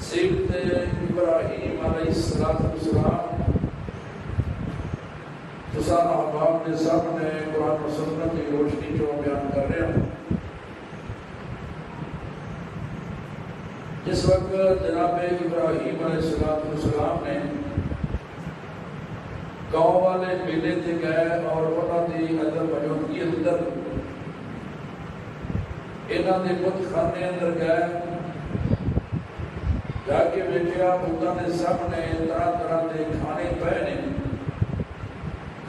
سیرت ابراہیم علیہ السلام تساں احباب کے سامنے قرآن و سنت کی روشنی جو بیان کر رہے ہیں۔ جس وقت جناب ابراہیم علیہ السلام نے گاؤں والے میلے تے گئے اور انہوں کی ادر موجودگی اندر انہوں نے بت خانے اندر گئے، جا کے ویکھیا بتاں دے سامنے طرح طرح کے کھانے پے نے،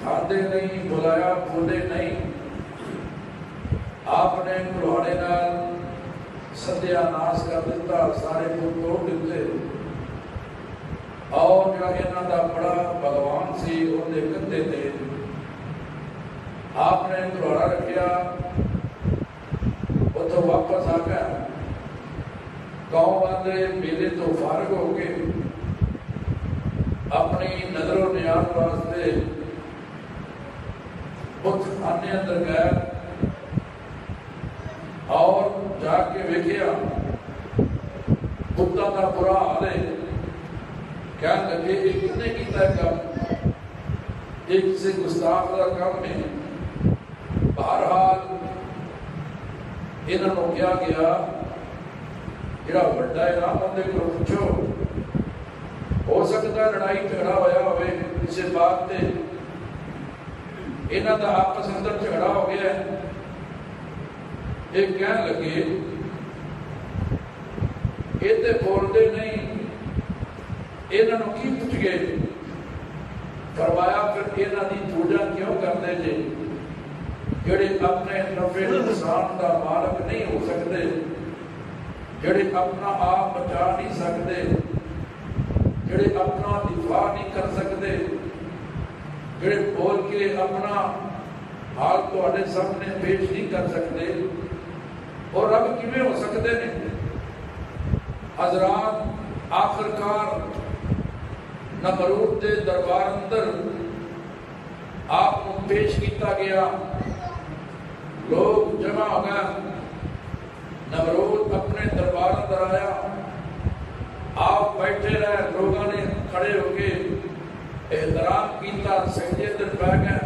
کھاندے نہیں، بلایا بولے نہیں۔ آپ نے کلہاڑے نال سدیا ناس کر دیتا، سارے کو توڑ دیتے، اور جو انہوں دا بڑا بھگوان سی ان دے کندھے تے آپ نے کلہاڑا رکھیا، اتوں واپس آ گیا، گاؤں والے میلے تو فارغ ہو کے اپنی نظر و نیاز واسطے بت خانے اندر گیا اور جا کے ویکھیا بتاں دا برا حال ہے۔ کہنے لگے یہ کس نے کیتا ہے کام؟ یہ کسی گستاخ کا کام ہے۔ بہرحال انہوں نے کیا گیا جڑا بڑا ہے نا اندے کو پوچھو، ہو سکتا ہے لڑائی جھگڑا ہویا ہوئے کسی بات تے، انہوں دا آپس اندر جھگڑا ہو گیا ہے۔ ایک کہنے لگے یہ تے بولتے نہیں، انہوں نے کی پوچھ گئے؟ فرمایا پھر انہوں دی پوجا کیوں کرتے جے جڑے اپنے نفع نقصان دا مالک نہیں ہو سکتے، جڑے اپنا آپ بچا نہیں سکتے، جڑے اپنا دفاع نہیں کر سکتے، جڑے بول کے اپنا حال تواڈے سامنے پیش نہیں کر سکتے، اور رب کیویں ہو سکتے ہیں؟ حضرات آخرکار نمرود دے دربار اندر آپ کو پیش کیتا گیا، لوگ جمع ہو گیا، نمرود اپنے دربار اندر آیا، آپ بیٹھے رہے، لوگوں نے کھڑے ہو کے احترام کیتا، سجدے اندر پہ گئے،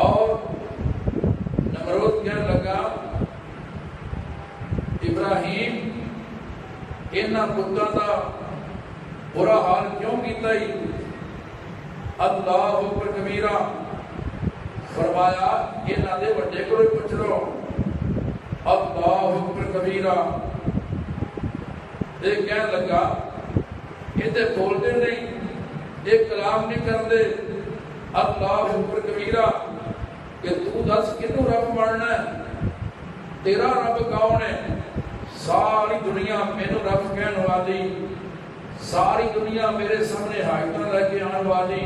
اور نمرود کہنے لگا ابراہیم انہاں بتاں دا برا حال کیوں کیتا ہی؟ اللہ اکبر کبیرہ، فرمایا انہاں دے وڈے کو پوچھ لو، اللہ اکبر کبیرہ۔ یہ کہنے لگا یہ تے بولتے نہیں، یہ کلام نہیں کرتے، اللہ اکبر کبیرہ، کہ تو دس کنوں رب ماننا ہے؟ تیرا رب کون ہے؟ ساری دنیا مینوں رب کہن والی، ساری دنیا میرے سامنے حاجتاں لے کے آن والی،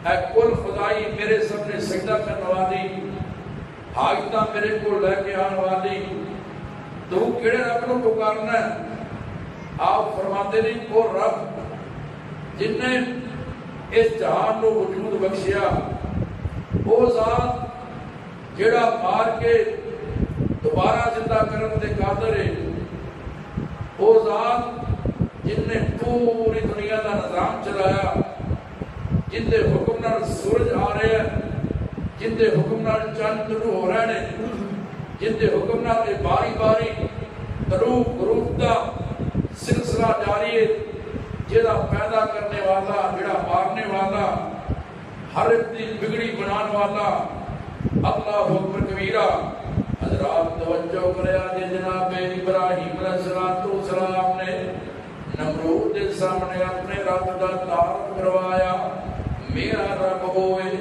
اے کل خدائی میرے سامنے سجدہ کرنے والی، حاجتاں میرے کو لے کے آن والی، تو کیڑے رب نو پکارنا ہے؟ آپ فرماتے نہیں وہ رب جن نے اس جہان کو وجود بخشیا، وہ ذات جڑا مار کے دوبارہ زندہ کرنے دے قادر ہے، وہ ذات جن نے پوری دنیا کا نظام چلایا، جن دے حکم نال سورج آ رہے ہیں، جن دے حکم نال چند طلوع ہو رہے ہیں، جن دے حکم نال باری باری طلوع غروب دا سلسلہ جاری ہے، جہاں پیدا کرنے والا، جڑا مارنے والا، ہر ایک دی بگڑی بنان والا، اللہ اکبر کبیرہ۔ حضرات توجہ کریا جے جناب ابراہیم علیہ السلام نے نمرود کے سامنے اپنے رب کا تعارف کروایا، میرا رب ہوئے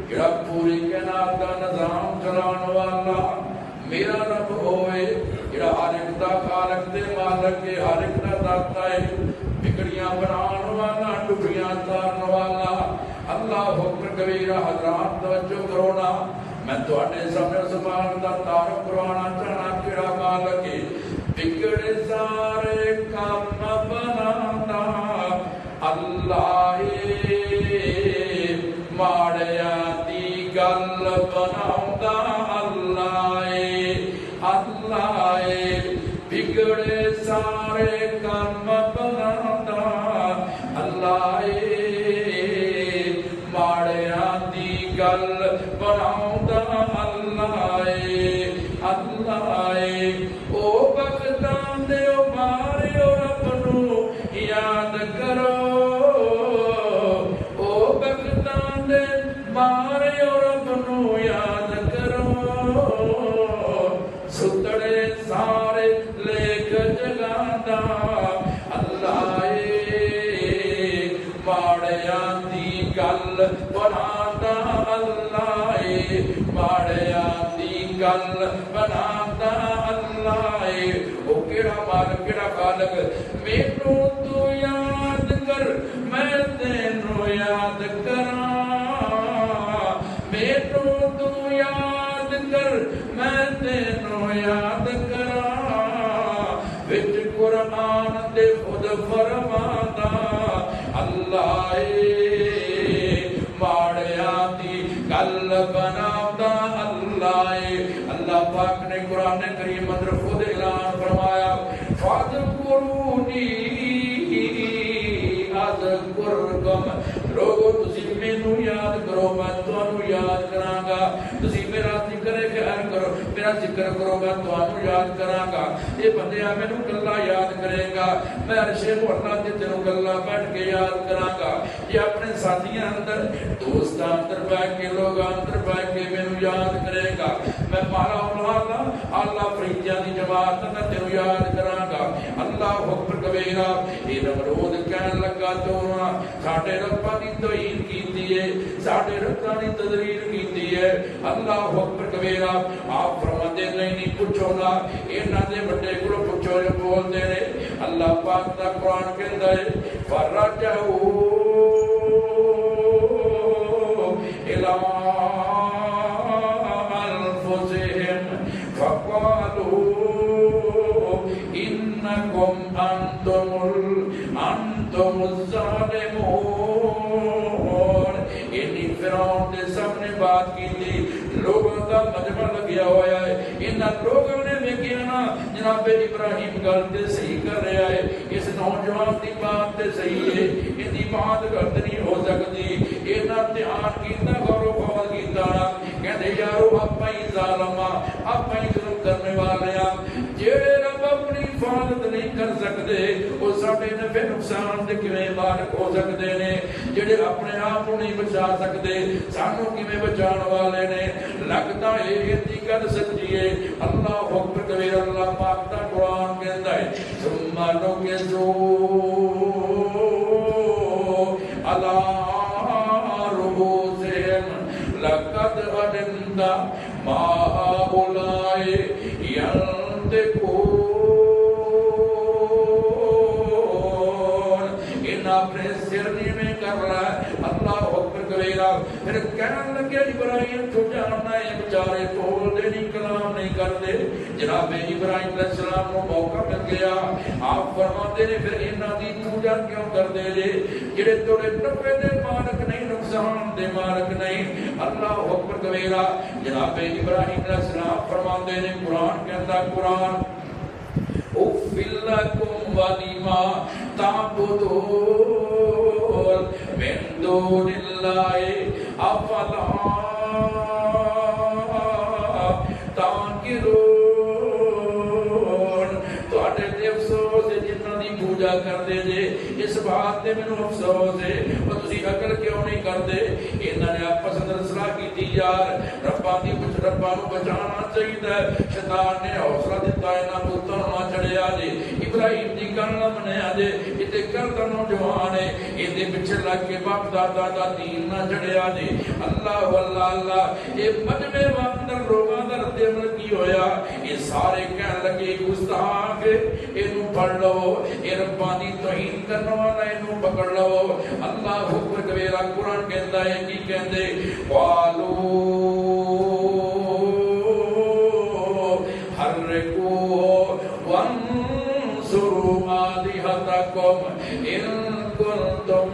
جڑا پوری کائنات کا نظام چلان والا، میرا رب ہوئے جڑا ہر ایک دا خالق تے مالک ہے، ہر ایک دا داتا ہے، بگڑیاں بنان والا، ڈبیاں تارن والا، اللہ اکبر کبیرہ۔ حضرات توجہ کرو نا، میں تواڈے سامنے زبان دا تعارف کروانا چاہنا کیڑا مالک ہے، بگڑے سارے کام بنانا اللہ ماڑیا دی گل بناوندا اللہ اللہ بگڑے بگڑے سارے کام بناتا اللہ ماڑیاں دی گل بناؤندا اللہ او بختاں دے او ماریو رب نو یاد کرو او بختاں دے ماریو رب نو یاد کرو ستڑے سارے لیک جگاندا اللہ ماڑیاں دی گل بناتا اللہ ماڑیاں دی گل بناتا اللہ او کیڑا مالک کیڑا خالق مینوں تو یاد کر میں تینوں یاد کراں مینوں تو یاد کر میں تینوں یاد کراں وچ قرآن دے خود فرماتا اللہ ماڑیاں دی گل بناتا اللہ اللہ پاک نے قرآن کریم اندر خود اعلان فرمایا فاذکرونی اذکرکم لوگو تسی مینوں یاد کرو میں تانوں یاد کراں گا تسی میرا ذکر خیر کرو میرا ذکر کرو میں تانوں یاد کراں گا یہ بندیا مینوں گلا یاد کرے گا میں عرش مولا تے تینوں گلا بیٹھ کے یاد کراں گا یہ اپنے ساتھیاں اندر دوستاں اندر بیٹھ کے لوگاں اندر بیٹھ کے مینوں یاد کرے گا میں مالا مولا اللہ فریدیاں دی جماعت اندر تینوں یاد کراں گا اللہ اکبر کبیرہ یہ نمرود کہن لگا تو ساڈے رباں دی توہین کیتی ہے ساڈے رباں دی تذلیل کیتی ہے اللہ اکبر کبیرہ آپ فرماتے نہیں پوچھو نا انہاں دے بڑے کولوں پوچھو جو بول دے نے اللہ پاک دا قرآن کہندا ہے فرجعوا الی انفسہم فقالوا انکم انتم الظالمون انی فرعون دے سامنے بات کی تھی لوگوں کا مجمع لگیا ہوا ہے انہاں لوگوں نے ویکھیا نا جناب ابراہیم گل تے صحیح کر رہا ہے اس نوجوان دی بات تے صحیح ہے ان دی بات غلط نہیں ہو سکتی انہاں دھیان کیتا غور و فکر کیتا کہندے یارو اپا ہی ظالم اپا ہی ظلم کرنے والے ہیں جڑے رب اپنی حفاظت نہیں کر سکتے وہ ساڈے نفع نقصان دے کیویں مالک ہو سکتے نے جڑے اپنے آپ کو نہیں بچا سکتے سانوں کیویں بچان والے نے لگتا ہے یہ گل سچی ہے اللہ اکبر کبیر اللہ پاک دا قرآن کہندا ہے ثم نکسو علی رؤوسہم لقد علمت ما هؤلاء ينطقون اپنے سر نیویں کر رہا ہے اللہ اکبر کبیرہ پھر کہنے لگے ابراہیم تو جاننا ہے بیچارے بول دے نہیں کلام نہیں کرتے جناب ابراہیم علیہ السلام کو موقع مل گیا آپ فرماتے نے پھر انہاں دی پوجا کیوں کردے جے جڑے تھوڑے نفع دے مالک نہیں نقصان دے مالک نہیں اللہ اکبر کبیرہ جناب ابراہیم علیہ السلام فرماتے نے قرآن کہتا قرآن اُفِّلْ لَكُمْ وَلِمَا تَعْبُدُونَ مِن دُونِ اللَّهِ أَفَلَا تَعْقِلُونَ تواڈے تے افسوس ہے جنہاں دی پوجا کردے جے اس بات تے مینوں افسوس ہے او تسی عقل کیوں نہیں کردے انہاں نے آپس اندر صلاح کیتی یار رباں نوں بچانا چاہیے شیطان نے حوصلہ دتا انہاں پتراں نوں چڑھیا جے ابراہیم دی گل نہ منیا جے ایتھے کردا نوجوان ہے ایدے پیچھے لگ کے باپ دادا دا دین نہ چڑھیا جے اللہ واللہ اللہ اے مجمع اندر لوگاں دا رد عمل کی ہویا یہ سارے کہن لگے گستاخ اینوں پڑھ لو اے رباں دی توہین کرن والا اینوں پکڑ لو اللہ حکم کبیرہ قرآن کہندا ہے کی کہندے قالو حرقوا وانصروا آلهتكم إن كنتم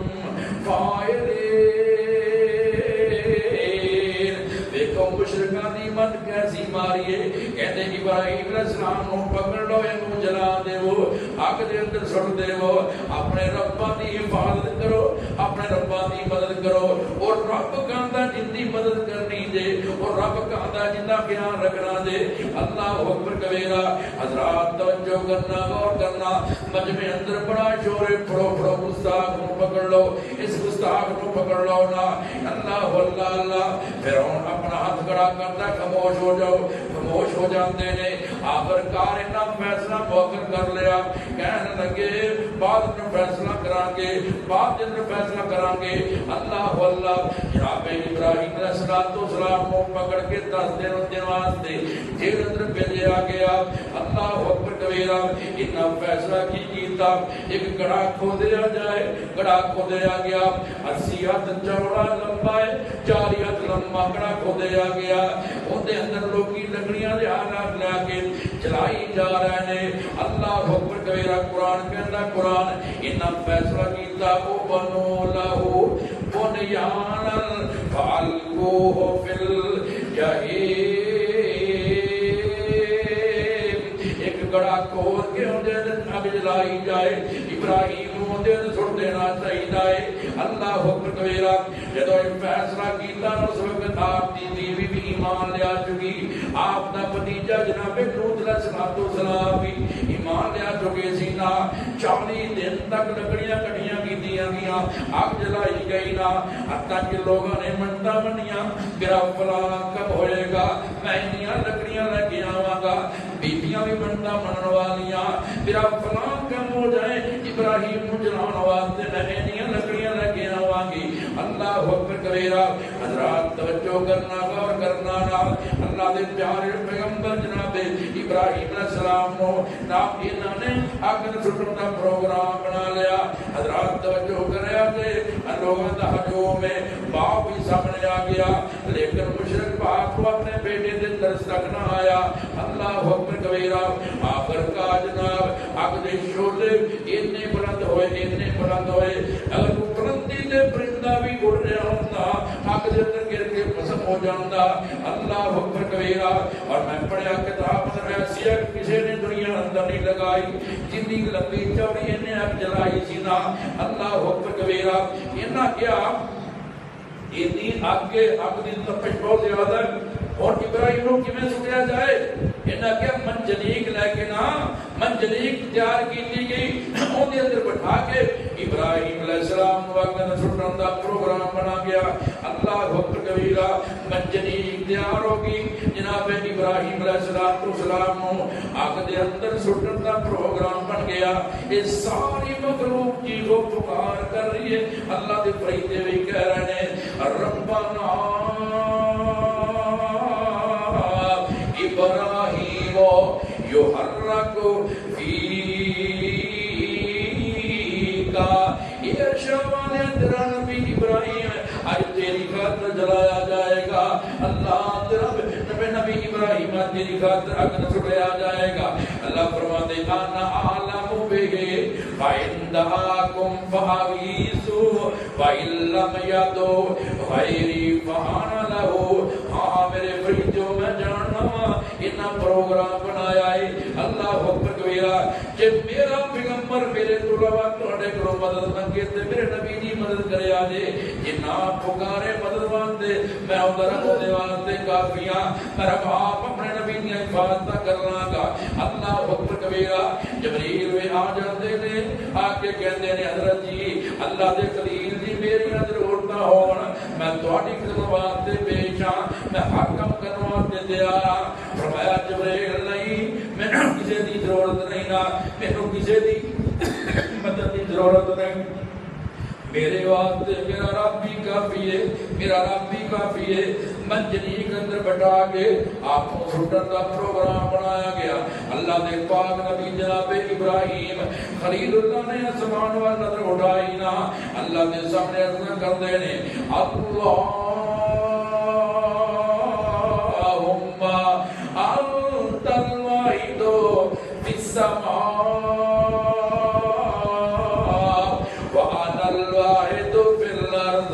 فاعلين دیکھو مشرکان دی من کیسی ماری ہے کہتے ابراہیم علیہ السلام کو پکڑ لو اینوں جلا دیو دیو اگ دے اندر سٹ دیو اپنے رباں دی حفاظت کرو اپنے رباں دی مدد کرو اور رب کہندا جن دی مدد کرنی جے اور رب کہندا جن دا خیال رکھنا جے اللہ اکبر کبیرہ حضرات توجہ کرنا غور کرنا مجمع اندر بڑا شور ہے پڑھو پڑھو گستاخ نو پکڑ لو اس گستاخ نو پکڑ لو نا اللہ اللہ اللہ فرعون اپنا ہاتھ کھڑا کرتا خاموش ہو جاؤ خاموش ہو جاتے نے آخر کار انہاں فیصلہ موخر کر لیا کہنے لگے بعد میں فیصلہ کران گے بعد میں فیصلہ کران گے اللہ اللہ جناب ابراہیم علیہ السلام کو پکڑ کے 10 دن واسطے جیل اندر بھیجا گیا اللہ اکبر کبیرہ انہاں فیصلہ کی کیتا ایک گڑھا کھودیا جائے گڑھا کھودیا گیا 80 ہاتھ چوڑا لمبا ہے 40 ہاتھ لمبا گڑھا کھودیا گیا اندر اندر لوگی لکڑیاں لیا کے چلائی جا رہے ہیں اللہ اکبر کبیرہ قرآن کہنا قرآن انہاں فیصلہ کیتا او بنو لہو بنیانا فالقوہ فی الجحیم گڑا کھود کے اندے اگ جلائی جائے ابراہیم نو اندے سٹ دینا چاہیے اللہ اکبر کبیرہ جدو فیصلہ کیتا اس وقت آپ دی بیوی بھی ایمان لیا چکی آپ دا بھتیجا جناب لوط علیہ السلام بھی ایمان لیا چکے سی نا 40 دن تک لکڑیاں کٹیاں کیتیاں گیاں اگ جلائی گئی نا حتیٰ کہ لوگوں نے منتا منیاں میرا فلاں کب ہوئے گا میں انیاں لکڑیاں لے کے آواں گا بیبیاں بھی منتا منن والیاں میرا فلاں کم ہو جائے ابراہیم کو جلان واسطے میں انیاں لکڑیاں لے کے آواں گی اللہ اکبر کبیرہ حضرات توجہ کرنا غور کرنا نا اللہ دے پیارے پیغمبر جناب ابراہیم علیہ السلام نو نام انہاں نے اگ سٹن دا پروگرام بنا لیا حضرات توجہ کریا تے لوگوں دا ہجوم میں باپ بھی سامنے آ گیا لیکن مشرک باپ کو اپنے بیٹے دے درس تک نہ آیا اللہ اکبر کبیرہ آخر کا جناب اگ دے شعلے اتنے بلند ہوئے اگر وہ پرندی دے پرندہ بھی اڑ رہا ہوتا اگ دے اندر گر کے قسم ہو جاتا اللہ اکبر کبیرہ اور میں پڑھیا کتاب میں ایسا کسی نے دنیا اندر نہیں لگائی جتنی لمبی چوڑی انہیں اگ جلائی سی نا اللہ اکبر کبیرہ انہاں کیا اتنی اگ کے اگ دی تپش بہت زیادہ اور ابراہیم کو کیویں سٹیا جائے انہاں کیا منجنیق لے کے نا منجنیق تیار کی گئی اون دے اندر بٹھا کے ابراہیم علیہ السلام کو اگ نہ سٹن دا پروگرام بنا گیا اللہ اکبر کبیرہ منجنیق تیار ہوگی جناب ابراہیم علیہ السلام کو اگ دے اندر سٹن دا پروگرام بن گیا یہ ساری مخلوق کی وہ پکار کر رہی ہے اللہ دے فرشتے بھی کہہ رہے ہیں ربنا ابراہیم یحرک فیکا یہ شوال اندر نبی ابراہیم آج تیری خاطر جلایا جائے گا اللہ نبی ابراہیم تیری خاطر اگ نہ سٹایا جائے گا اللہ فرماتے انا عالم بہ فعندکم فاغیثوا وان لم یدو غیری فانا لہ ہاں میرے فرشتوں میں جاننا اتنا پروگرام بنایا ہے اللہ اکبر کبیرہ جب میرا پیغمبر میرے طلباء تھوڑے کو مدد منگے تے میرے نبی دی مدد کرے آجے جنا پکارے مدد واسطے میں ادھر دے واسطے کافیاں میرا باپ اپنے نبی دی حفاظت کرنا گا اللہ اکبر کبیرہ جبریل وے آ جاندے نے آ کے کہندے نے حضرت جی اللہ دے خلیل جی میری ضرورت نہ ہون میں تہاڈی خدمت واسطے پیش ہاں میں حکم کرن واسطے تیار فرمایا جبریل نہیں میں کسی دی ضرورت نہیں نا مینوں کسی دی مدد دی ضرورت نہیں میرے واسطے میرا رب بھی کافی ہے میرا رب بھی کافی ہے منجنیق اندر بٹھا کے آپ کو سٹن کا پروگرام بنایا گیا اللہ دے پاک نبی جناب ابراہیم خلیل اللہ نے آسمان وال نظر اٹھائی نا اللہ دے سامنے عرض کر دے نے اللہم انت الواحد فی السماء وانا الواحد فی الارض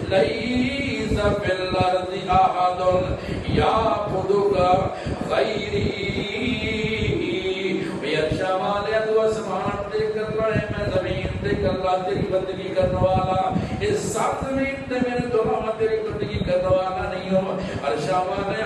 لیس فی الارض احد یعبدک غیری الشمالات علاوہ تیری بندگی کرنے والا اس سات زمین تے میرے تو علاوہ تیری بندگی کرنے والا نہیں ہو. عرشا والے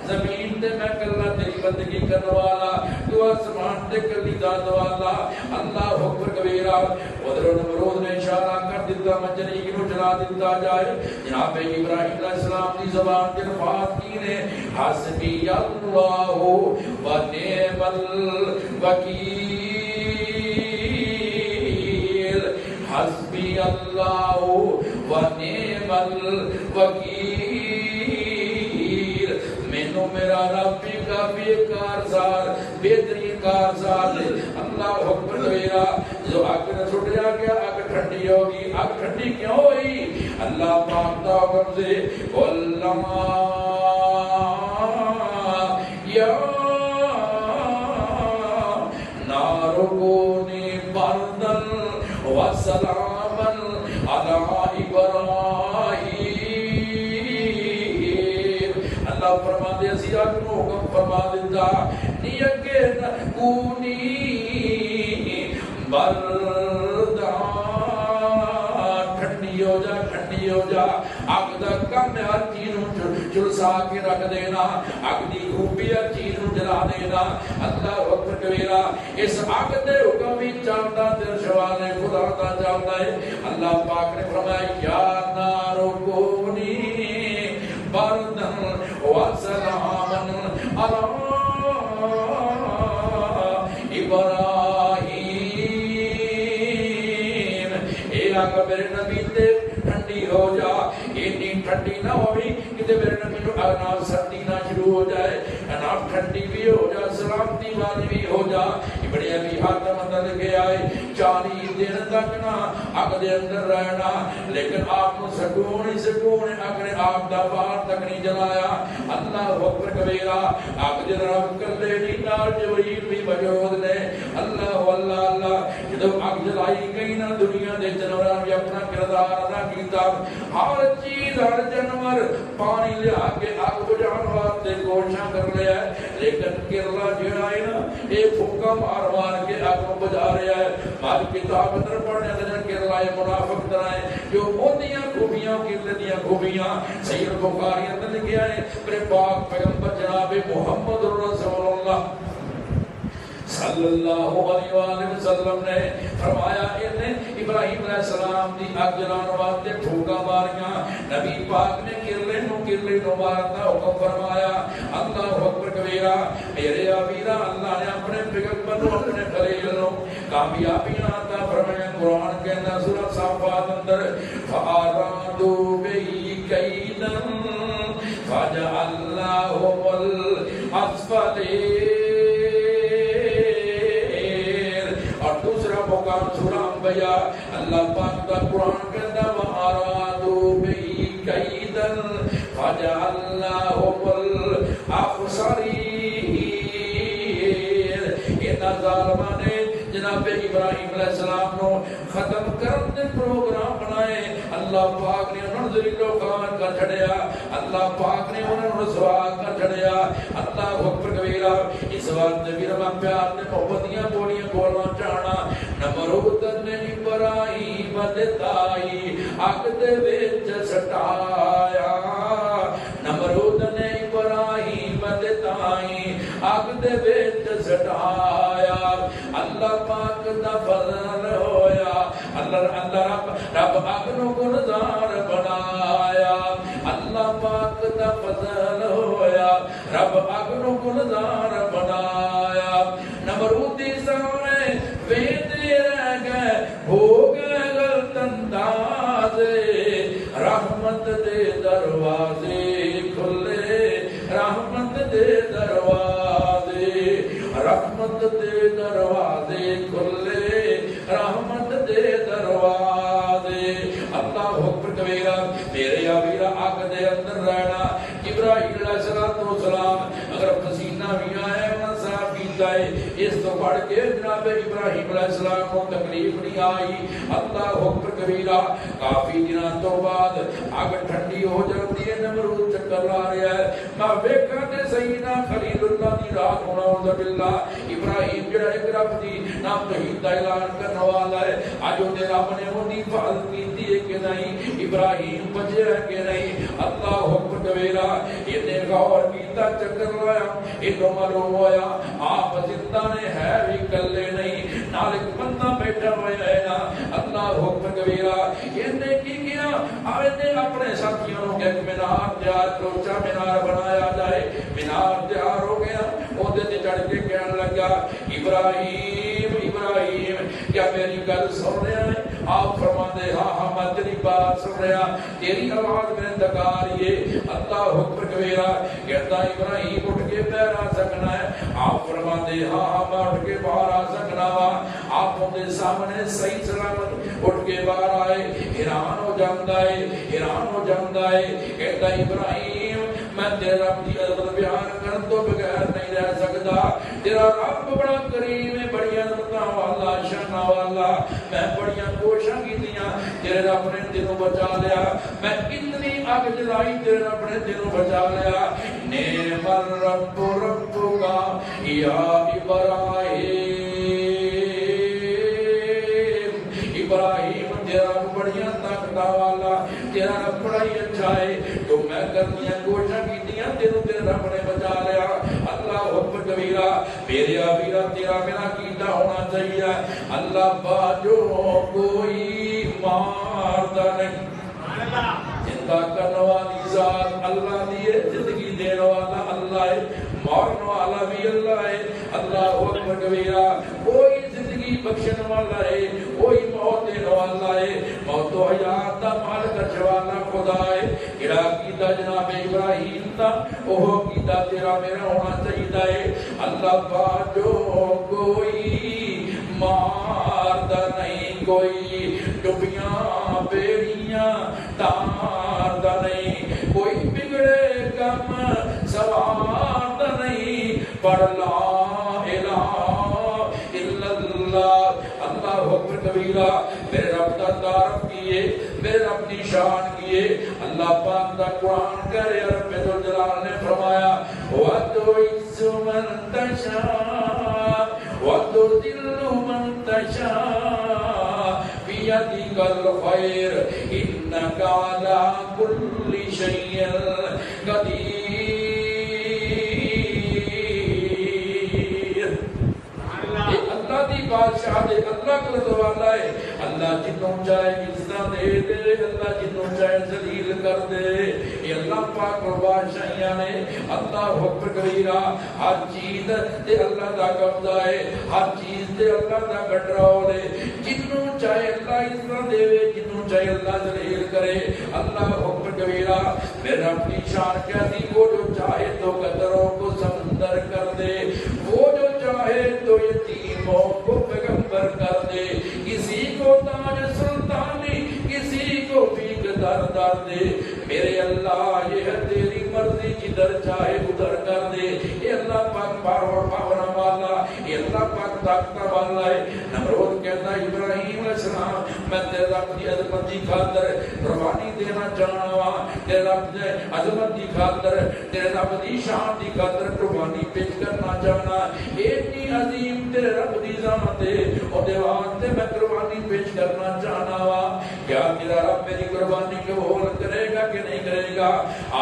زمین تے میں کلا تیری بندگی کرنے والا تو آسمان تے کلی ذات والا. اللہ اکبر کبیرہ. ادھر نمرود نے اشارہ کر دیتا مجنی کو جلا دیتا جائے. جناب ابراہیم علیہ السلام کی زبان کے الفاظ کی نے حسبی اللہ و نعم الوکیل. حسبی اللہ و نعم الوکیل. مینو میرا رب بھی کافی کارسار بہترین کارسار. اللہ اکبر کبیرہ. جو آگ نے چھٹ جا گیا آگ ٹھنڈی ہوگی. آگ ٹھنڈی کیوں ہوئی؟ اللہ پاک دا حکم سے علما یا نار کونی بردن و سلامن علی ابراہیم. اللہ فرما دے اسی آگ نو حکم فرما دیتا نی اگے کونی بردن ٹھنڈی ہو جا ٹھنڈی ہو جا. اگ دا کم ہر چیز جلسا کے رکھ دینا. اگ دی خوبی ہر چیز جلا دینا. اللہ اکبر کبیرہ. اس اگ دے حکم بھی چاہتا دل شوال خدا دا چاہتا ہے. اللہ پاک نے فرمایا یا نارو کونی بردن و سلامن علی ابراہیم. اے آگ میرے نبی تے ٹھنڈی ہو جا. اتنی ٹھنڈی نہ ہوئی کہ میرے نبی کو اگنا سردی نہ شروع ہو جائے. اناب ٹھنڈی بھی ہو جا سلامتی والی بھی ہو جا. بڑے ابھی ہاتھ مدد کے آئے 40 دن تک نہ اگ دے اندر رہنا لیکن آپ کو سکون ہی سکون اگر آپ دا بار تک نہیں جلایا. اللہ اکبر کبیرہ. آپ جن رب کر لے نہیں نال جبریل بھی موجود نے. اللہ اللہ اللہ. جب اگ جلائی گئی نہ دنیا دے جانوراں بھی اپنا کردار ادا کیتا. ہر چیز ہر جانور پانی لیا کے اگ بجھاؤن واسطے کوشاں کر لیا لیکن کرلا جڑا ہے نا اے پھوکا مار مار کے اگ بجھا رہا ہے. آج کتاب اندر پڑھنے اندر کرلا منافق طرح ہے جو اونیاں خوبیاں کرلے دیاں خوبیاں سید بخاری اندر لکھیا ہے. میرے پاک پیغمبر جناب محمد رسول اللہ صلی اللہ علیہ وآلہ وسلم نے فرمایا انہیں ابراہیم علیہ السلام دی اگ جلان واسطے ٹھوکا ماریاں. نبی پاک نے کرلے نو مارنا حکم فرمایا. اللہ اکبر کبیرہ. میرے آبیرہ اللہ نے اپنے پیغمبر نو اپنے خلیل نو کامیابی عطا فرمایا. قرآن کے اندر سورۃ صافات اندر فَأَرَادُوا بِهِ كَيْدًا فَجَعَلْنَاهُمُ الْأَسْفَلِينَ. دوسرا مقام سورہ انبیاء اللہ پاک کا قرآن کہتا وَأَرَادُوا بِهِ كَيْدًا فَجَعَلْنَاهُمُ الْأَخْسَرِينَ. ان ظالماں نے جناب ابراہیم علیہ السلام نو ختم کرن دے پروگرام بنائے. اللہ پاک نے انہوں ذلیل و خوار کر چھڑیا. اللہ پاک نے انہوں رسوا کر چھڑیا. اللہ اکبر کبیرہ. اس وقت بھی رب پیار نے محبتیاں بولیاں بولنا چاہنا. نمرود نے ابراہیم دے تائی اگ دے وچ سٹایا. نمرود نے ابراہیم دے تائی اگ دے وچ سٹایا. اللہ پاک دا فضل ہویا. اللہ رب اگ نو گلزار بنایا. اللہ پاک دا فضل ہویا. رب اگ نو گلزار بنایا. نمرودی سامنے ویندے رہ گئے ہو گئے غلط اندازے. رحمت دے دروازے کھلے. رحمت دے دروازے. رحمت دے دروازے کھلے. رحمت دے دروازے. اللہ اکبر کبیرہ. میرے آبیرہ آگ دے اندر رہنا. ابراہیم علیہ السلام اگر پسینہ بھی آئے انہاں صاحب کیتا ہے اس تو پڑھ کے پھر جناب ابراہیم علیہ السلام کو تکلیف نہیں آئی. اللہ اکبر کبیرہ. کافی دنوں تو بعد اگ ٹھنڈی ہو جاتی ہے, نمرود چکر لا رہا ہے. میں ویکھا تے سیدنا خلیل اللہ دی رات ہونا عز باللہ. ابراہیم جڑا ایک رب دی نام توحید دا اعلان کرنے والا ہے, اج اودے رب نے اودی حفاظت کیتی ہے کہ نہیں, ابراہیم بچے ہے کہ نہیں. اللہ اکبر کبیرہ. یہ غور کیتا چکر لایا, ادھر معلوم ہویا آپ زندہ نے ہے بھی کلے نہیں, نال ایک بندہ بیٹھا ہوا ہے نا. اللہ اکبر کبیرہ. یہ نے کی کیا, آپ نے اپنے ساتھیوں کے مینار تیار کوچا مینار بنایا جائے. مینار تیار ہو گیا, اودے تے چڑھ کے کہنے لگا ابراہیم ابراہیم کیا میری گل سن رہا ہے؟ آپ فرماتے ہاں ہاں میں تیری بات سن رہا, تیری آواز میں تک آ رہی ہے. اللہ اکبر کبیرہ. کہتا ابراہیم اٹھ کے باہر آ سکنا ہے؟ آپ فرماتے ہاں ہاں میں اٹھ کے باہر آ سکنا وا. آپ ان سامنے صحیح سلامت اٹھ کے باہر آئے. حیران ہو جاتا ہے, حیران ہو جاتا ہے. کہتا ابراہیم میں تیرے رب کی عظمت بیان کرن تو بغیر نہیں رہ سکتا. تیرا رب بڑا کریم ہے, بڑی عظمتاں والا, شاناں والا. میں بڑیاں کوششاں کیتیاں, تیرے رب نے تینوں بچا لیا. میں کتنی اگ جلائی, تیرے رب نے تینوں بچا لیا. نعم الرب ربکا یا ابراہیم. ابراہیم تیرا رب بڑیاں طاقت والا, تیرا رب بڑا ہی اچھا ہے. تو میں کرنیاں کوششاں کیتیاں, تینوں تیرے رب نے بچا لیا. اللہ اکبر کبیرہ. میرے آبیرہ تیرا میرا کیتا ہونا چاہیے. اللہ باجو کوئی مارتا نہیں, زندہ کرنے والی ذات اللہ دی ہے, زندگی دینے والا اللہ ہے, مارنے والا بھی اللہ ہے. اللہ اکبر کبیرہ. کوئی زندگی بخشنے والا ہے, کوئی موت دینے والا ہے. موت و حیات دا مالک اچھوانا خدا ہے. کیڑا کیتا جناب ابراہیم دا, وہ کیتا تیرا میرا ہونا چاہیے ہے. اللہ باجو کوئی ماردا نہیں, کوئی ڈبیاں بیڑیاں تاردا نہیں, کوئی بگڑے کم سواردا نہیں. پڑھ لا الہ الا اللہ. اللہ اکبر کبیرہ. میرے رب کا تعارف کیے, میرے رب کی شان کیے. اللہ پاک دا قرآن کرے, رب ذوالجلال نے فرمایا وَتُعِزُّ مَن تَشَاءُ وَتُذِلُّ مَن تَشَاءُ بِيَدِكَ الْخَيْرُ إِنَّكَ عَلَى كُلِّ شَيْءٍ قَدِيرٌ. اللہ دی بادشاہ دے, اللہ کرنے والا ہے. اللہ جنوں چاہے عزت دے دے, اللہ جنوں چاہے ذلیل کر دے. یہ اللہ پاک اور بادشاہیاں نے. اللہ اکبر کبیرہ. ہر چیز تے اللہ دا قبضہ ہے, ہر چیز تے اللہ دا کنٹرول ہے. جنوں چاہے اللہ عزت دے, جنوں چاہے اللہ ذلیل کرے. اللہ اکبر کبیرہ. میرے رب کی شان کیا تھی, وہ جو چاہے تو قطروں کو سمندر کر دے, وہ جو چاہے تو یتیموں کو پیغمبر کر دے. کسی کو تاج سلطانی, کسی کو بھی در دے. میرے اللہ یہ ہے تیری مرضی, جدھر چاہے ادھر کر دے. یہ اللہ پاک پاورا والا, یہ اللہ پاک طاقت والا ہے. نمرود کہتا ہے ابراہیم علیہ السلام میں تیرے رب کی عظمت کی خاطر قربانی دینا چاہنا وا, تیرے رب کی عظمت کی خاطر, تیرے رب کی شان کی خاطر قربانی پیش کرنا چاہنا. اتنی عظیم تیرے رب کی ذات ہے, اور واسطے میں قربانی پیش کرنا چاہنا وا. کیا تیرا رب میری قربانی قبول کرے گا کہ نہیں کرے گا؟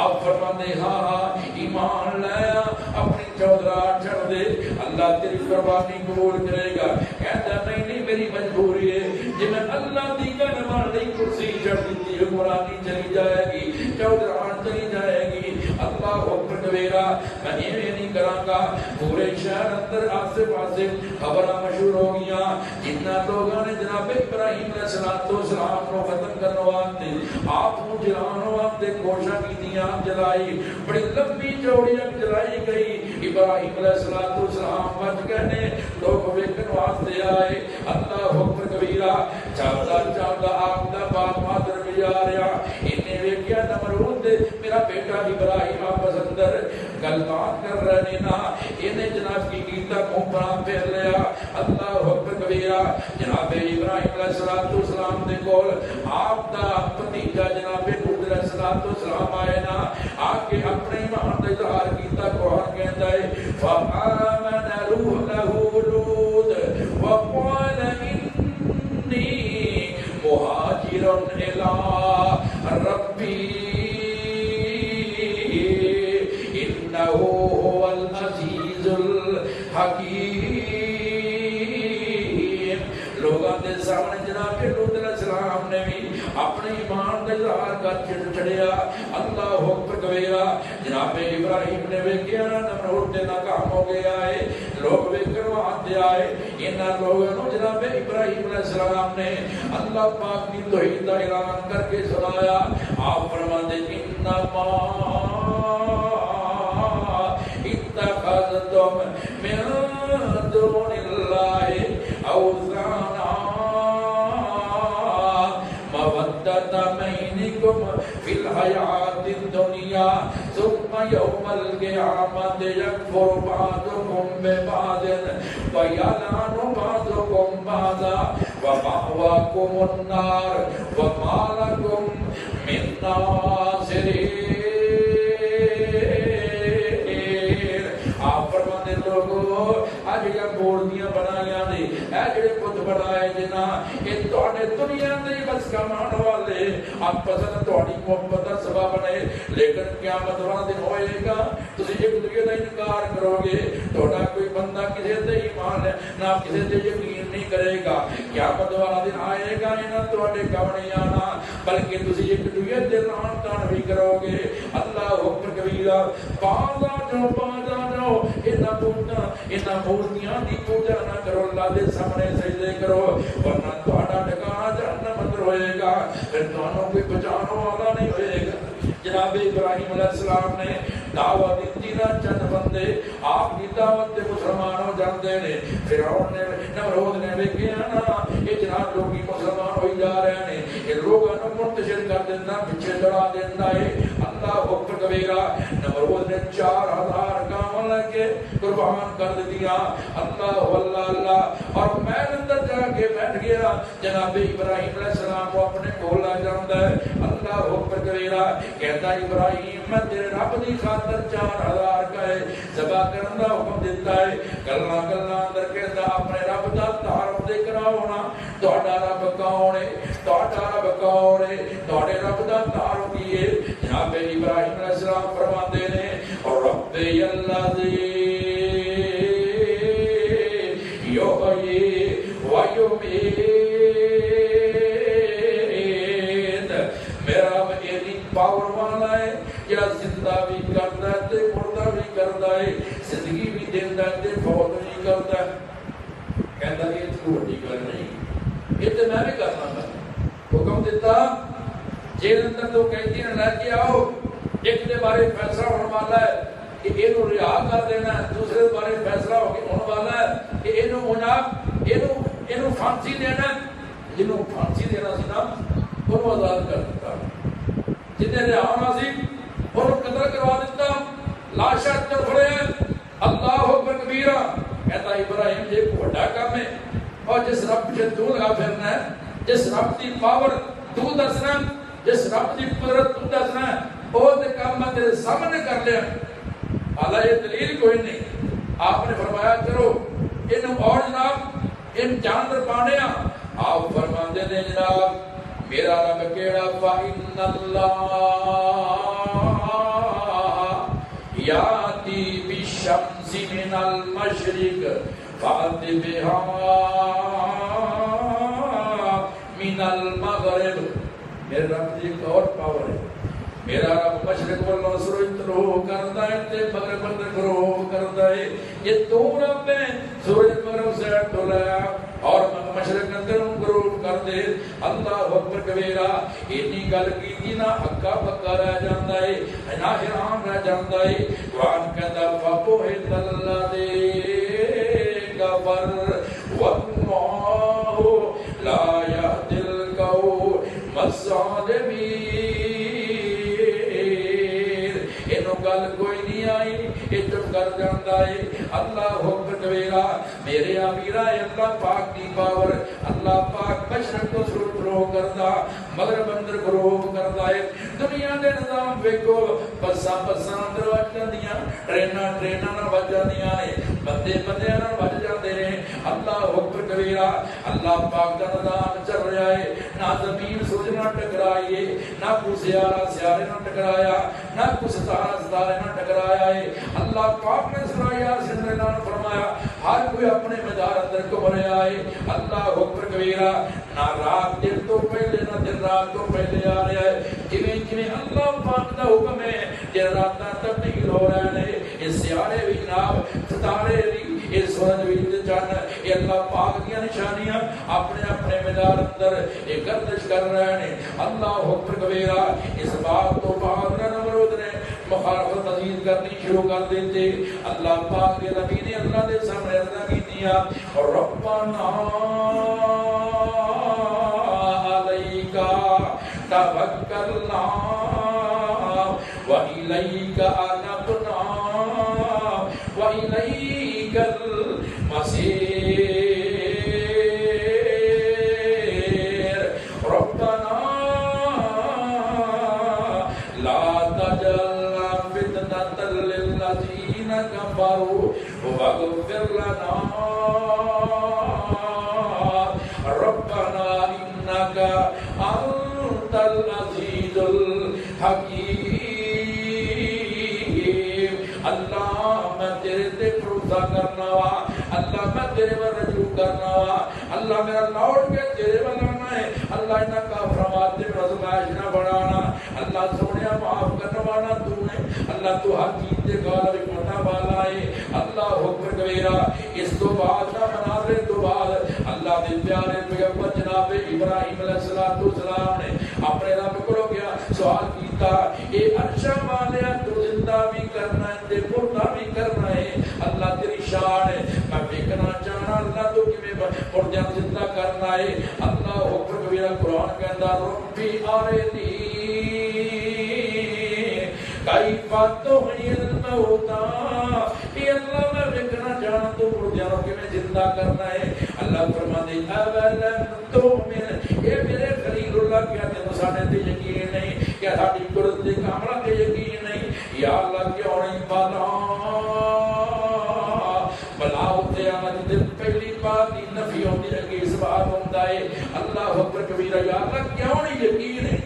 آپ فرماتے ہاں ہاں ایمان لایا, اپنی چودرا چھڑ دے, اللہ تیری قربانی قبول کرے گا. کہتا نہیں نہیں میری مجبوری ہے, جی میں اللہ دی گھر دی کرسی چھڑ دیتی, حکمرانی چلی جائے گی, چودران چلی جائے گی. اللہ اکبر کبیرہ. میں یہ نہیں کراں گا. پورے شہر اندر آسے پاسے خبراں مشہور ہو گیا. جتنا لوگوں نے جناب ابراہیم علیہ السلام کو ختم کرنے واسطے آپ کو جلانے واسطے کوشش کی تھی, آپ جلائی, بڑی لمبی چوڑی اگ جلائی گئی. ابراہیم علیہ السلام بچ گئے نے, لوگ ویکھن واسطے آئے. اللہ اکبر کبیرہ. چلدا چلدا آپ دا باپ مادر بھی آ رہا, انہیں ویکھیا نمرود میرا بیٹا ابراہیم آپس اندر گل بات کر رہے نا. انہیں جناب کی کیتا کھوپڑا پھیر لیا. کبیرہ جناب ابراہیم علیہ السلام دے کول آپ دا بھتیجا جناب لوط علیہ السلام آئے نا آ کے اپنے ایمان دا اظہار کیتا قرآن کہندا ہے فآمن لہ لوط وقال انی مہاجر الی ربی انہ هو العزیز الحکیم لوگاں دے سامنے جناب لوط علیہ السلام نے بھی اپنے ایمان کا اظہار کر چھڑیا اللہ اکبر کبیرہ جناب ابراہیم نے ویکھیا نمرود تے ناکام ہو گیا ہے لوگ ویکھن واسطے آئے انہاں لوگوں نو جناب ابراہیم علیہ السلام نے اللہ پاک کی توحید کا اعلان کر کے سنایا آپ فرماتے انما اتخذتم من دون اللہ اوثانا مودۃ بینکم فی الحیاۃ الدنیا ثم یوم القیامۃ یکفر بعضکم ببعض ویلعن بعضکم بعضا ومأواکم النار وما لکم من ناصرین آپ فرماتے لوگوں آج یہ مورتیاں بنائیاں نے اے جڑے بت بنائے جنا یہ تواڈے دنیا دے بس کمان والے آپ پسند تواڈی محبت دا سبب بنے لیکن قیامت والا دن ہوئے گا تسی ایک دوسرے دا انکار کرو گے تہاڈا کوئی بندہ کسی تے ایمان نہ کسی تے یقین نہیں کرے گا قیامت والا دن آئے گا انہاں تواڈے کم نہیں آنا بلکہ تسی ایک دوسرے دے نام تان بھی کرو گے اللہ اکبر کبیرہ بازا جو انہاں مورتیاں دی پوجا نہ کرو اللہ دے سامنے سجدے کرو ورنہ تہاڈا ٹھکانہ جہنم اندر ہوئے گا پھر تانوں کوئی بچانے والا نہیں ہوئے گا جناب ابراہیم علیہ السلام نے دعوت دیتی نا چند بندے آپ کی دعوت تے مسلمان ہو جاندے نے فرعون نے نمرود نے ویکھیا نا یہ جناب لوگ مسلمان ہوئی جا رہے ہیں یہ لوگوں کو منتشر کر دینا پیچھے چڑھا دینا ہے اللہ اکبر کبیرہ نمرود نے 4000 کام لے کے قربان کر دیا اللہ واللہ اللہ اور میں اندر جا کے بیٹھ گیا جناب ابراہیم علیہ السلام کو اپنے کول آ جاندا ہے اللہ اکبر کبیرہ کہتا ابراہیم میں تیرے رب دی خاطر 4000 کا ہے ذبح کرن دا حکم دیتا ہے گلاں اندر کہتا اپنے رب دا تعارف دے کراونا تہاڈا رب کون ہے تہاڈا رب کون ہے تہاڈے رب دا تعارف کی ہے جناب ابراہیم علیہ السلام فرماتے ہیں اور رب الذی یحیی و یمیت میرا رب ایسی پاور والا ہے جڑا زندہ بھی کرتا ہے تے مردہ بھی کرتا ہے زندگی بھی دیندا ہے تے فوت بھی کرتا ہے کہندا یہ تو وڈی گل نہیں یہ تے میں بھی کرنا ہے حکم دیتا جیل اندر تو کہتی ہیں لے کے آؤ ایک دے بارے فیصلہ ہونے والا ہے کہ اینو رہا کر دینا ہے دوسرے بارے فیصلہ ہونے والا ہے کہ اینو مناب اینو پھانسی دینا ہے جنوں پھانسی دینا سی نا انہوں آزاد کر دیتا جنہیں رہا ہونا سی انہوں قتل کروا دیتا لاشاں چل پڑے ہیں اللہ اکبر کبیرہ کہتا ابراہیم یہ کو بڑا کام ہے اور جس رب سے تو لگا پھرنا ہے جس رب کی پاور تو دسنا جس رب کی قدرت تو دسنا وہ تے کام میں تیرے سامنے کر لیا حالانکہ یہ دلیل کوئی نہیں آپ نے فرمایا چلو ان اور جناب ان چاندر پانے آپ فرماتے ہیں جناب میرا رب کیڑا فَإِنَّ اللَّهَ يَأْتِي بِالشَّمْسِ مِنَ الْمَشْرِقِ فَأْتِ بِهَا مِنَ الْمَغْرِبِ میرے رب کی ایک اور پاور ہے میرا رب مشرق والوں سورج طلوع کرتا ہے تے مغرب اندر غروب کرتا ہے یہ تو رب ہے سورج مغرب سے ٹولا اور مشرق اندر غروب کر دے اللہ اکبر کبیرہ اتنی گل کی نا ہکا پکا رہ جاندا ہے نہ حیران رہ جاندا ہے قرآن کہتا فَبُهِتَ الَّذِي كَفَرَ وَاللَّهُ لَا يَهْدِي الْقَوْمَ الظَّالِمِينَ گل کوئی نہیں آئی یہ چپ کر جاندا ہے اللہ اکبر کبیرہ میرے امیرہ اللہ پاک کی پاور اللہ پاک مشرق کو سرود رو کردہ مغرب اندر گروہ کردہ ہے دنیا دے نظام ویکو بسا بسا اندر وجہ دیا ٹرینہ ٹرینہ نہ وجہ دیا ہے بندے بندے نہ وجہ دے رہے اللہ اکبر کبیرہ اللہ پاک کا نظام چل رہا ہے نہ زمین سورج نہ ٹکرائیے نہ کوئی سیارہ سیارے نہ ٹکرایا نہ کوئی ستارہ ستارے نہ ٹکرایا ہے اللہ پاک نے سرایا سندران فرمایا ہر کوئی اپنے مدار اندر کو بنے آئے اللہ اکبر کبیرہ نہ رات دن تو پہلے نہ دن رات تو پہلے آ رہا ہے جویں جویں اللہ پاک کا حکم ہے دن رات تبدیل ہو رہے ہیں اس سیارے بھی جناب ستارے بھی یہ سورج بھی چاند یہ اللہ پاک کی نشانیاں اپنے اپنے مدار اندر یہ گردش کر رہے ہیں اللہ اکبر کبیرہ اس بات تو بعد نمرود نے مخالفت عزیز کرنی شروع کر دیتے اللہ پاک کے نبی نے اللہ دے سامنے عرضہ کی دیا ربنا علیکا توکلنا وَإِلَيْكَ أَنَبْنَا وَإِلَيْكَ الْمَصِيرُ رَبَّنَا لَا تَجْعَلْنَا فِتْنَةً لِلَّذِينَ كَفَرُوا وَاغْفِرْ لَنَا رَبَّنَا إِنَّكَ أَنْتَ الْعَزِيزُ الْحَكِيمُ اللہ میں تیرے تے بھروسہ کرنا وا اللہ میں تیرے پر رجوع کرنا وا اللہ میرا لوٹ کے تیرے پر آنا ہے اللہ انہاں کا فرماتے میں رزمائش نہ بڑھانا اللہ سونیا معاف کرنا والا تو نے اللہ تو حقیق دے غالب حکمتہ والا ہے اللہ اکبر کبیرہ اس تو بعد نہ مناظر تو بعد اللہ دے پیارے پیغمبر جناب ابراہیم علیہ السلام نے اپنے رب کو کیا سوال کیتا اے عرشہ والے تو زندہ بھی کرنا ہے تے مردہ بھی کرنا ہے اللہ تیری شان ہے میں دیکھنا چاہنا اللہ تو کہ میں مردہ زندہ کرنا ہے اللہ اکبر کبیرہ قرآن کہتا ربی آرینی کیف تحیی الموتی اے اللہ میں دیکھنا چاہنا تو مردہ کہ میں زندہ کرنا ہے اللہ فرماتے اولم تؤمن اے میرے خلیل اللہ کیا تے مسانے تے یقین نہیں کیا ساڈی قدرت تے کاملہ تے یقین نہیں یا اللہ کیوں نہیں بلا ہوتے آمد دل پہلی بات ہی نفی ہوتی ہے کہ اس بات ہوتا ہے اللہ اکبر کبیرہ یا اللہ کیوں نہیں یقین ہے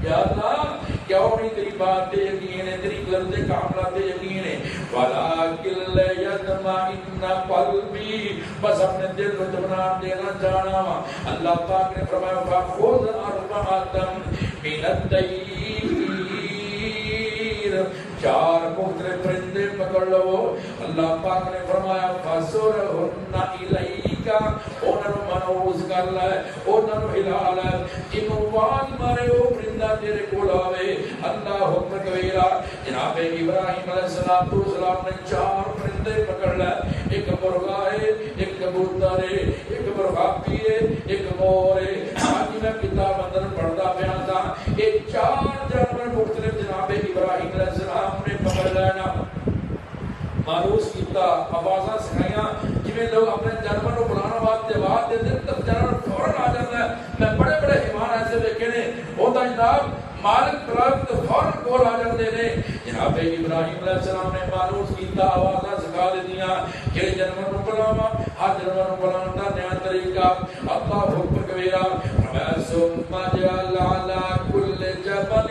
یا اللہ کیوں نہیں تیری بات تے یقین ہے تیری قدرت کاملہ تے یقین ہے وَلَكِنْ لَيَطْمَئِنَّ قَلْبِي بس اپنے دل کو اطمینان دینا چاہنا اللہ پاک نے فرمایا فَخُذْ أَرْبَعَةً مِنَ الطَّيْرِ چار مختلف پرندے پکڑ لو اللہ پاک نے فرمایا فَسُرْهُنَّ إِلَيْكَ انہوں منوز کر لائے انہوں ہلا لائے جنہوں وال مارے وہ پرندہ تیرے کو لاوے اللہ حکم کبیرہ جناب ابراہیم علیہ السلام نے چار پرندے پکڑ لائے ایک مرغا ہے ایک کبوتر ہے ایک مرغابی ہے ایک مور ہے آج میں کتاب اندر پڑھتا بیان تھا یہ چار جانور مختلف جناب ابراہیم علیہ السلام نے پکڑ لینا معروض کیتا آوازاں سکھائیاں جویں لوگ اپنے جانور کو بلانا بات دے دن تک جانور فوراً آ جاتا ہے میں بڑے بڑے حیوان ایسے دیکھے نے ہوتا جناب مالک بلاک تو فوراً کول آ جاتے نے جناب ابراہیم علیہ السلام نے معروض کیتا آوازاں سکھا دیتیاں کہ جانور کو بلاوا ہر جانور کو بلانا دا نیا طریقہ اللہ حکم کبیرہ ثم جعل على كل جبل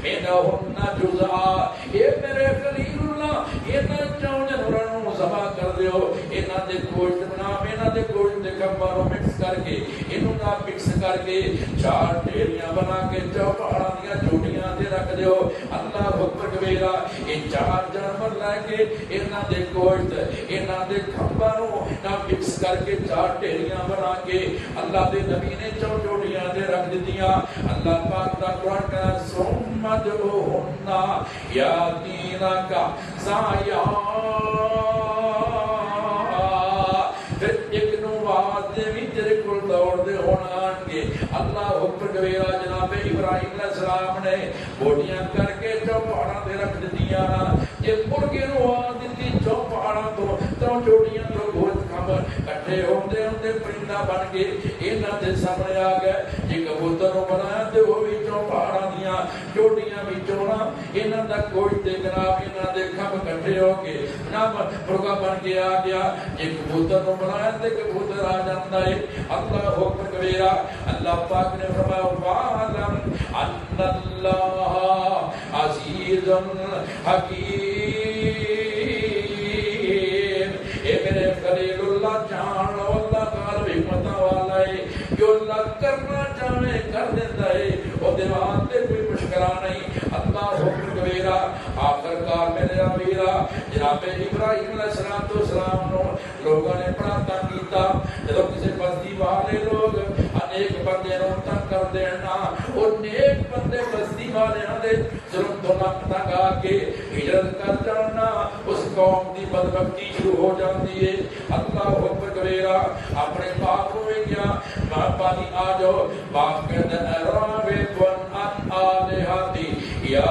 منهن جزءا اے میرے خلیل اللہ انہاں چاؤں جانوراں ذبح کر دیو انہاں دے گوشت بنا انہاں دے گوشت دے کمباروں مکس کر کے انہاں دا مکس کر کے چار ڈھیریاں بنا کے چوپاڑاں دیاں جوڑیاں تے رکھ دیو اللہ اکبر کبیرہ یہ چار جانور لے کے انہاں دے گوشت انہاں دے کمباروں نا مکس کر کے چار ڈھیریاں بنا کے اللہ دے نبی نے جوڑیاں تے رکھ دتیاں اللہ پاک دا قرآن کا ثم ادعوهن يأتينك سعيا پھر ایک نواز دے بھی تیرے کل دوڑ دے ہونا آنگے اللہ حکم کبیرہ جناب ابراہیم علیہ السلام نے بوٹیاں کر کے چوپاڑاں دے رکھ دیا یہ مرگے نواز دیتی چوپاڑاں تو چوڑیاں پرندہ بن کے انہاں دے سامنے آ گئے جے کبوتر نو بنایا تے وہ وچوں پہاڑاں دیاں چوٹیاں وچوں نا انہاں دا کوئی تے جناب انہاں دے کھمب کٹھے ہو کے جناب مرغا بن کے آ گیا جے کبوتر نو بنایا تے کبوتر آ جاندا ہے اللہ اکبر کبیرہ اللہ پاک نے فرمایا وَعَلَمْ أَنَّ اللَّهَ عَزِيزٌ حَكِيمٌ اے میرے خلیل اللہ جان لو اللہ غالب حکمت والا ہے جو اللہ کرنا چاہے کر دیتا ہے وہ دیوان تے کوئی مشکلہ نہیں اللہ حکم کبیرہ آخر کار میرے امیرہ جناب ابراہیم علیہ السلام نو لوگوں نے بڑا تنگ کیتا جب کسی بستی والے لوگ انیک بندے نو تنگ کر دینا اور نیک بندے بستی والے دے ظلم تو تنگ آ کے ہجرت کر جانا اس قوم دی بدبختی شروع ہو جاتی ہے اللہ حکم کبیرہ اپنے باپ کو کیا مہربانی آ جاؤ باپ کہتے ہیں راغبٌ عن آلہتی یا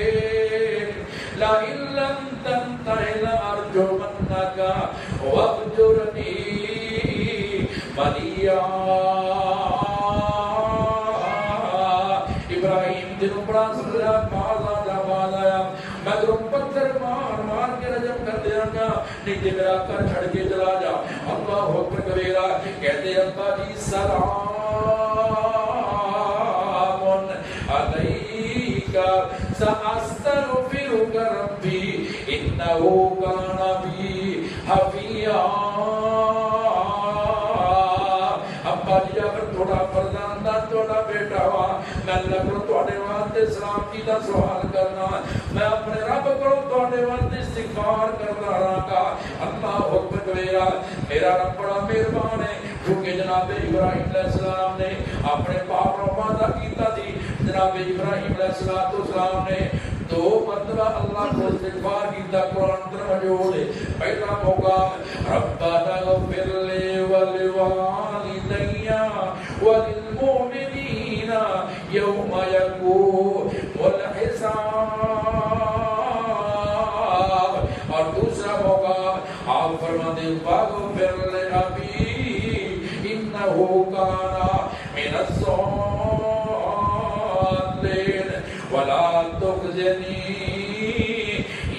ابراہیم لئن لم تنتہ لأرجمنک واہجرنی ملیا ابراہیم دنوں بڑا سمجھا باز آیا میں تم پتھر مار کے رجم کر دیا گا نیچے میرا کر چھڑ کے چلا جا اللہ حکم کبیرہ کہتے ابا جی سلام علیکہ سأستغفرک ربی انہ کان بی حفیٰ ابا جی اگر تھوڑا فرزاندہ تھوڑا بیٹا ہوا میں اللہ کو تھوڑے واسطے سلامتی دا سوال کرنا میں اپنے رب کو تھوڑے واسطے استغفار کرنا رہا اللہ حکم کبیرہ میرا رب بڑا مہربان ہے کیونکہ جناب ابراہیم علیہ السلام نے اپنے باپ کو وعدہ کیتا تھی جناب ابراہیم علیہ السلام نے دو مرتبہ اللہ کو استغفار کیتا قرآن در موجود ہے پہلا موقع ربنا اغفر لی ولوالدی وللمؤمنین یوم یقوم الحساب اور دوسرا موقع آپ فرماتے واغفر لأبی انہ کان من الضالین ولا تخزنی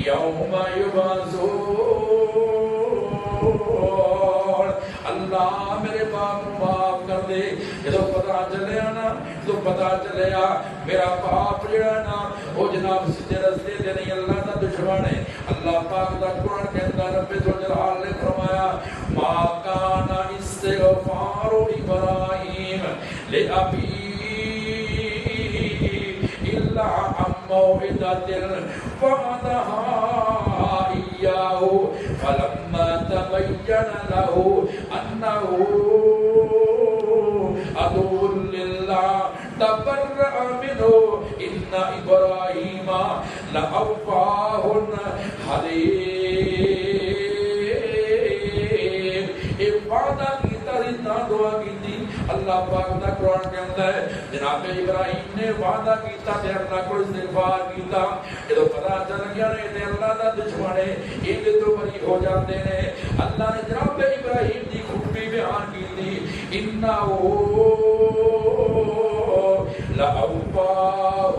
یوم یبعثون اللہ میرے باپ کو معاف کر دے جب پتہ چلے نا تو پتہ چلے میرا باپ جڑا نا وہ جناب سچے رستے دے نہیں اللہ دا دشمن ہے اللہ پاک دا قرآن کے اندر رب ذوالجلال نے فرمایا ما کان استغفار ابراہیم لأبی إلا عن موعدة وعدها إياه فلما تبين له أنه عدو لله تبرأ منه إن إبراهيم لأواه حليم وعدہ کی تاریخ دعا کی تھی اللہ پاک دا قرآن کے اندر جناب ابراہیم نے وعدہ کیتا تے اللہ کو استغفار کیتا جدو پتہ چل گیا نے تے اللہ دا دشمن ہے یہ تو بری ہو جاتے ہیں اللہ نے جناب ابراہیم دی خوبی بیان کی تھی انہ لأواه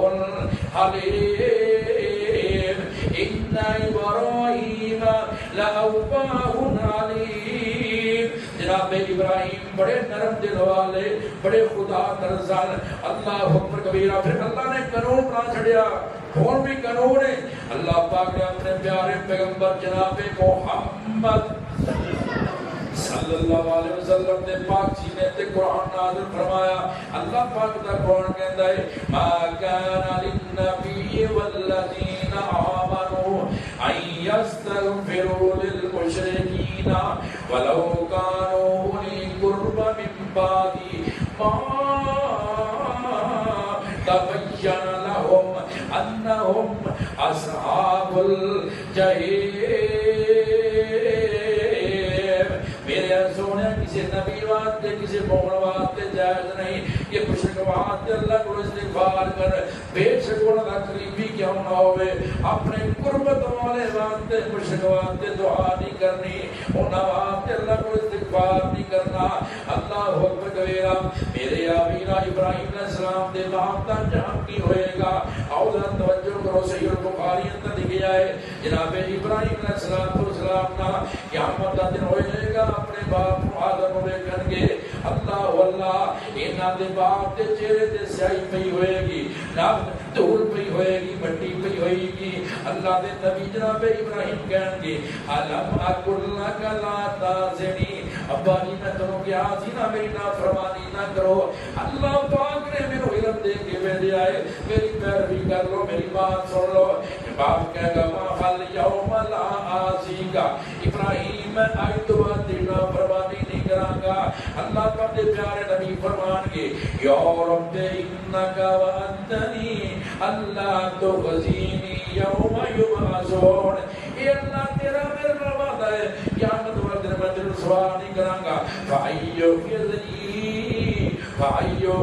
حلیم ان ابراہیم لأواه حلیم جناب ابراہیم بڑے نرم دل والے بڑے خدا ترسان اللہ اکبر کبیرہ پھر اللہ نے قانون بنا چھڑیا اور بھی قانون ہے اللہ پاک نے اپنے پیارے پیغمبر جناب محمد صلی اللہ علیہ وسلم نے پاک سینے تے قرآن نازل فرمایا اللہ پاک دا قرآن کہتا ہے ما کان للنبی والذین آمنوا ان یستغفروا للمشرکین ولو کانوا اولی قربى من بعد ما تبین لهم انہم اصحاب الجحیم میرے سونے کی کسی نبی واسطے کسی مومن واسطے جائز نہیں کہ مشرک واسطے اللہ کو استغفار کر بے شک انہاں دا قریبی کیوں نہ ہوئے اپنے قربت والے واسطے مشرک واسطے دعا نہیں کرنی انہاں واسطے اللہ کو استغفار نہیں کرنا اللہ اکبر کبیرہ میرے آبینا ابراہیم علیہ السلام دے باپ دا جہاں کی ہوئے گا اور توجہ کرو صحیح البخاری اندر لکھا ہے جناب ابراہیم علیہ السلام نا قیامت دا دن ہوئے گا اپنے باپ کو آدم ہوئے کر کے اللہ واللہ انہاں دے باپ دے چہرے تے سیاہی پئی ہوئے گی دھول پئی ہوئے گی مٹی پئی ہوئے گی اللہ دے نبی جناب ابراہیم کہیں گے علم اکل لک لا تازنی ابا جی میں تمہیں کیا سی نا میری نافرمانی نہ کرو اللہ پاک نے میرے علم دے کے بھیجا ہے میری پیروی کر لو میری بات سن لو باپ کہے گا ما فل یوم لا آسی گا ابراہیم میں آئی تو بات دی نافرمانی نہیں کراں گا اللہ پاک دے پیارے نبی فرمان گے یا رب انکا وعدتنی اللہ تخزینی یوم یبعثون اے اللہ تیرا میرے پر وعدہ ہے قیامت والے دن میں تیرے سوال نہیں کراں گا فَأَيُّ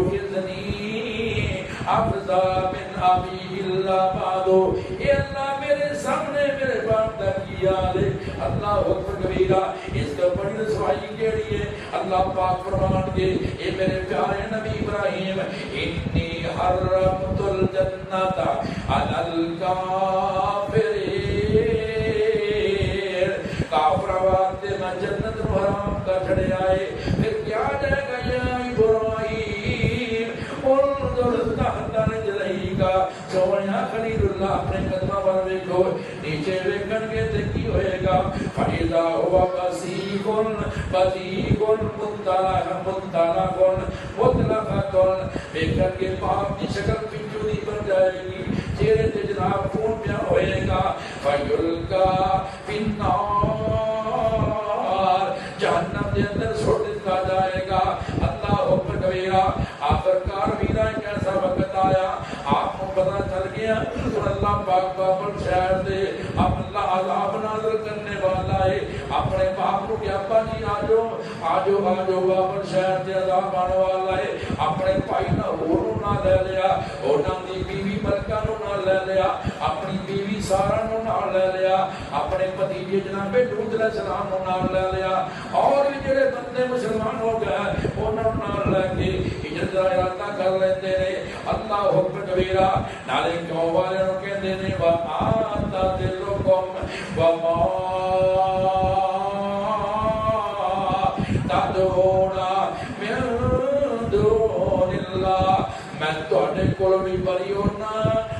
فِذْنِي افضا من ابی اللہ بعدو اے اللہ میرے سامنے میرے باپ دا کیا لے اللہ اکبر کبیرہ اس کا بڑی رسوائی کیڑی ہے اللہ پاک فرمان کے اے میرے پیارے نبی ابراہیم انی حرمت الجنت علی الکافرین کافر واسطے میں جنت نو حرام کر چھڑے آئے پھر کیا جائے گا یا ابراہیم انظر تحت رجلئی کا سویا خلیل اللہ اپنے قدمہ پر دیکھو نیچے ویکن کے تکی ہوئے گا فَإِذَا هُوَ بَسِيقٌ مُطْلَقٌ ویکن کے پاپ کی شکل پنجودی بن جائے گی چہرے تے جناب خون پیا ہوئے گا فَيُلْقَى فِي النَّارِ جہنم دے اندر چھوڑ دیا جائے گا اللہ اکبر کبیرہ آخرکار ویرہ کیسا وقت آیا آپ کو پتہ چل گیا اور اللہ پاک بابل شہر دے اب اللہ عذاب نازل کرنے والا ہے اپنے باپ کو کیا پانی آجو بابل شہر دے عذاب آنے والا ہے اپنے پائی نہ ہورو نہ لے لیا اور نہ دی بیوی ملکہ نہ لے لیا اپنی بیوی سارا نہ لے لیا اپنے پتیجے جناب لوط علیہ السلام نہ لے لیا اور بھی جڑے بندے مسلمان ہو گئے انہوں نہ لے کے ہجرت کا ارادہ کر لیتے ہیں اللہ اکبر کبیرہ نالے کیوں والے نو کہندے نے وَآتَ دِلُكُمْ وَمَا تَدْعُونَ مِن دُونِ اللَّهِ میں تواڈے کول بھی بری ہونا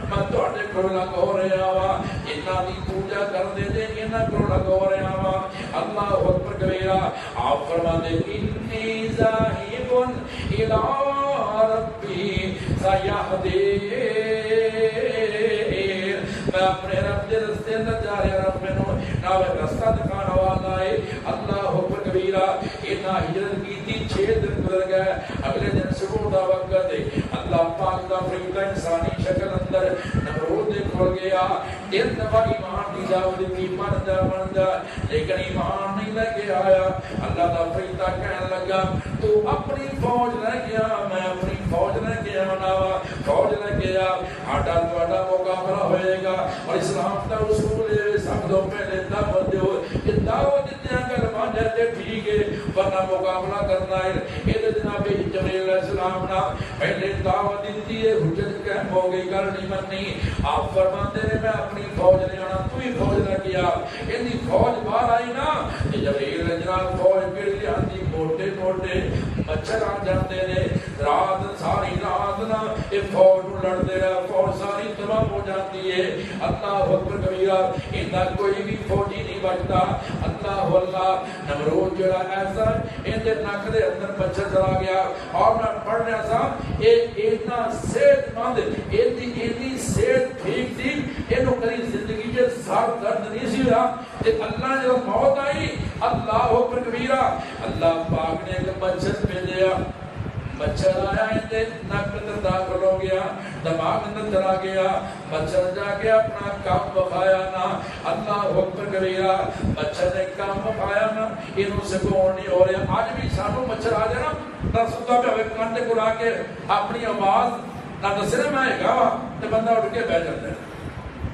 میں تواڈے کول لگو رہا وا انہاں دی پوجا کردے تے انہاں کول لگو رہا وا اللہ اکبر کبیرہ آپ فرماتے انی ذاہب الی ربی سیہدین میں اپنے رب دے رستے اندر جا رہا رب میں ناوے رستہ دکھانا والا ہے اللہ اکبر کبیرہ انہاں ہجرت کی تھی 6 دن گزر گئے اگلے دن صبح دا وقت ہے اللہ پاک دا فرشتہ انسانی شکل اندر نمرود دے کھول گیا دل دفعہ ایمان دی دعوت دی من جا لیکن ایمان نہیں لے کے آیا اللہ دا فرشتہ کہنے لگا تو اپنی فوج لے گیا میں اپنی فوج لے کے آنا فوج لے کے آ ہاڈا تواڈا مقابلہ ہوئے گا اور اسلام دا اصول ہے سب تو پہلے دعوت دیو کہ دعوت دیاں گل مان جاتے ٹھیک ہے ورنہ مقابلہ کرنا ہے اے جناب جبرائیل علیہ السلام نا پہلے دعوت دی ہے حجت قائم ہو گئی گل نہیں مننی آپ فرماتے ہیں میں اپنی فوج لے آنا تو ہی فوج نہ کیا ان دی فوج باہر آئی نا جبرائیل جناب فوج پھر لی آندی موٹے موٹے مچھر آ جاتے نے رات ساری رات نا یہ فوج نو لڑتے رہا فوج ساری تمام ہو جاتی ہے اللہ اکبر کبیرہ انہا کوئی بھی فوجی نہیں بچتا اللہ واللہ نمرود جڑا ایسا ان دے نک دے اندر مچھر چلا گیا اور میں پڑھ رہا تھا اتنا صحت مند اتنی صحت ٹھیک تھی انہوں کری زندگی کے ساتھ درد نہیں سی رہا کہ اللہ نے موت آئی اللہ اکبر کبیرہ اللہ پاک نے ایک مچھر بھیجیا مچھر آیا اندے نک اندر داخل ہو گیا، دماغ اندر چلا گیا، مچھر جا کے اپنا کام بخایا نا، اللہ اکبر کبیرہ، مچھر نے کام بخایا نا، انہوں سے کون نہیں ہو رہا۔ آج بھی سانوں مچھر آ جائے نا، رسولہ پہ ہوئے کانٹے کو لا کے اپنی آواز نہ دسرے میں گاوا تو بندہ اٹھ کے بیٹھ جاتا ہے۔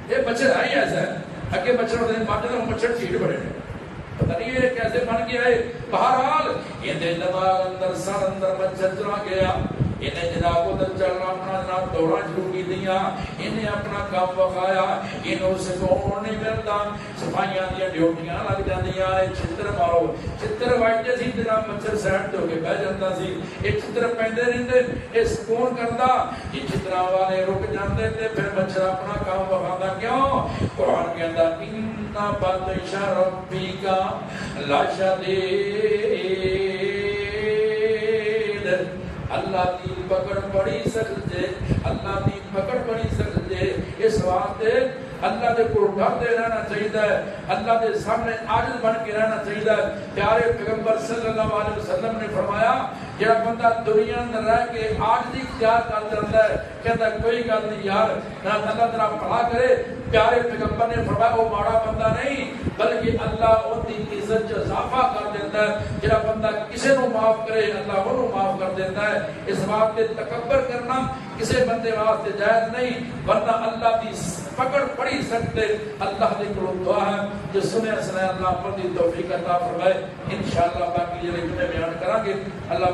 یہ مچھر ہے ہی ایسا ہے، اگے مچھر ہوتے ہیں باندھے تو مچھر چیڑ بڑے ہیں، پتہ نہیں یہ کیسے بن گیا ہے۔ بہرحال یہ دماغ اندر سر اندر مچھر چلا گیا، انہیں جناب ادھر چلنا اپنا جناب دوڑا شروع کی دیا، انہیں اپنا کام بخایا، انہوں سے کون نہیں ملتا، صفائیاں دیا ڈیوٹیاں لگ جاندیاں، چھتر مارو، چھتر وائٹے سی جناب مچھر سیٹ ہو کے بہ جاتا سی، یہ چھتر پہندے رہندے، یہ سکون کرتا، یہ چھترا والے رک جاندے تھے، پھر مچھر اپنا کام بخاتا۔ کیوں؟ قرآن کے اندر اِنَّ بَطْشَ رَبِّكَ لَشَدِيدٌ، اللہ کی پکڑ بڑی سخت ہے، اللہ کی پکڑ بڑی سخت ہے۔ اس واسطے اللہ دے کو ڈرتے رہنا چاہیے، اللہ دے سامنے عاجز بن کے رہنا چاہیے۔ پیارے پیغمبر صلی اللہ علیہ وسلم نے فرمایا جڑا بندہ دنیا اندر رہ کے عاجزی اختیار کر جاتا ہے، کہتا ہے کوئی گل نہیں یار، نہ اللہ تیرا بھلا کرے، پیارے پیغمبر نے فرمایا وہ ماڑا بندہ نہیں بلکہ اللہ ان کی عزت جو اضافہ کر دیتا ہے۔ جڑا بندہ کسی کو معاف کرے اللہ انہوں معاف کر دیتا ہے۔ اس بات پہ تکبر کرنا کسی بندے واسطے جائز نہیں، ورنہ اللہ کی پکڑ بڑی سخت ہے۔ اللہ کی دعا ہے جو سنے اللہ پر دی توفیق عطا فرمائے۔ انشاءاللہ باقی یہ بیان کریں گے۔ اللہ